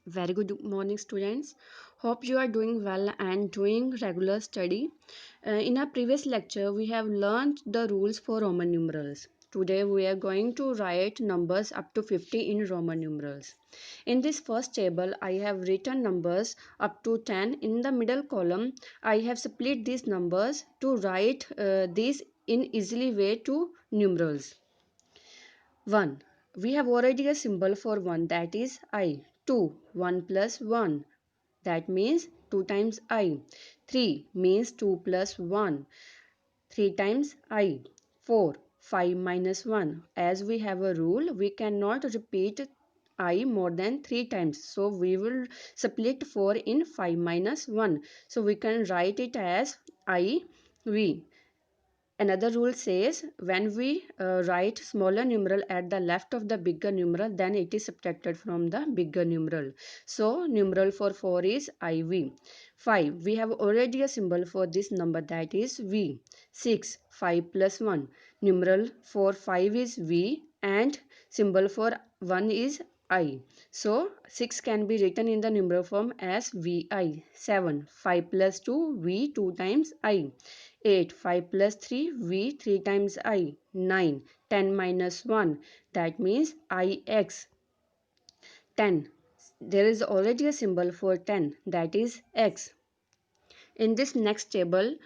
Very good morning, students. Hope you are doing well and doing regular study. In our previous lecture, we have learned the rules for Roman numerals. Today, we are going to write numbers up to 50 in Roman numerals. In this first table, I have written numbers up to 10. In the middle column, I have split these numbers to write these in easily way to numerals. 1. We have already a symbol for 1, that is I. 2. 1 plus 1, that means 2 times I. 3 means 2 plus 1, 3 times I. 4. 5 minus 1. As we have a rule, we cannot repeat I more than 3 times. So we will split 4 in 5 minus 1. So we can write it as I, V. Another rule says when we write smaller numeral at the left of the bigger numeral, then it is subtracted from the bigger numeral. So numeral for 4 is IV. 5. We have already a symbol for this number, that is V. 6. 5 plus 1. Numeral for 5 is V and symbol for 1 is I. So 6 can be written in the numeral form as VI. 7. 5 plus 2, V 2 times I. 8. 5 plus 3, V 3 times I. 9. 10 minus 1, that means IX. 10. There is already a symbol for 10, that is X. In this next table,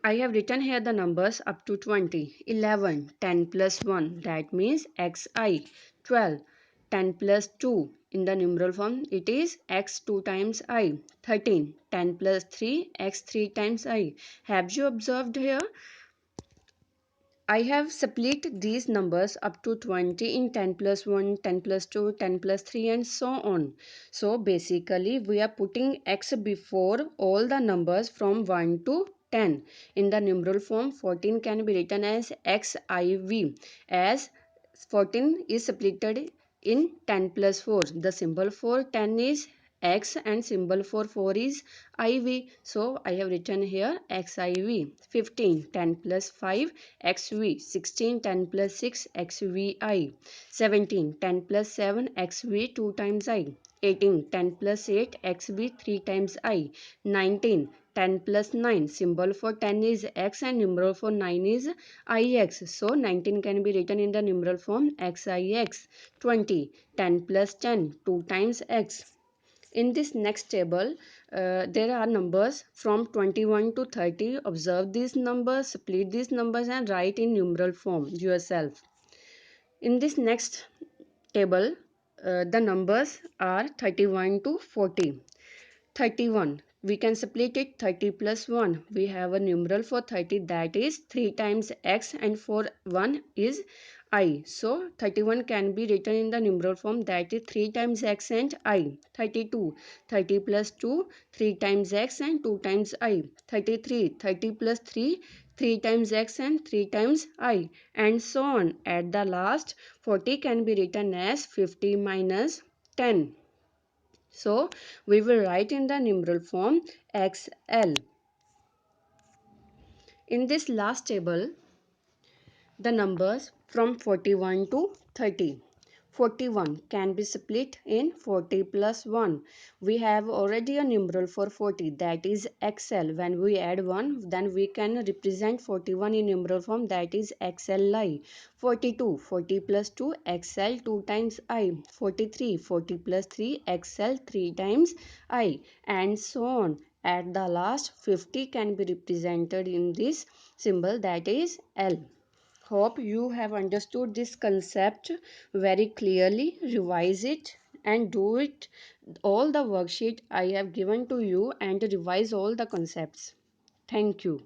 I have written here the numbers up to 20. 11. 10 plus 1, that means XI. 12. 10 plus 2, in the numeral form it is X 2 times I. 13. 10 plus 3, X 3 times I. Have you observed here? I have split these numbers up to 20 in 10 plus 1, 10 plus 2, 10 plus 3 and so on. So basically we are putting x before all the numbers from 1 to 10. In the numeral form 14 can be written as xiv as 14 is splitted in 10 plus 4. The symbol for 10 is X and symbol for 4 is IV. So I have written here XIV. 15. 10 plus 5 XV. 16. 10 plus 6 XVI. 17. 10 plus 7 XV 2 times I. 18. 10 plus 8 XV 3 times I. 19. 10 plus 9. Symbol for 10 is X and numeral for 9 is IX. So 19 can be written in the numeral form XIX. 20. 10 plus 10. 2 times X. In this next table, there are numbers from 21 to 30. Observe these numbers, split these numbers and write in numeral form yourself. In this next table, the numbers are 31 to 40. 31. We can split it 30 plus 1. We have a numeral for 30, that is 3 times x, and for 1 is I. So 31 can be written in the numeral form, that is 3 times x and I. 32. 30 plus 2, 3 times x and 2 times I. 33. 30 plus 3, 3 times x and 3 times I. And so on. At the last, 40 can be written as 50 minus 10. So we will write in the numeral form XL. In this last table, the numbers from 41 to 30. 41 can be split in 40 plus 1. We have already a numeral for 40, that is XL. When we add 1, then we can represent 41 in numeral form, that is XLI. 42. 40 plus 2 XL 2 times I. 43. 40 plus 3 XL 3 times I. And so on. At the last, 50 can be represented in this symbol, that is L. Hope you have understood this concept very clearly. Revise it and do it all the worksheet I have given to you and revise all the concepts. Thank you.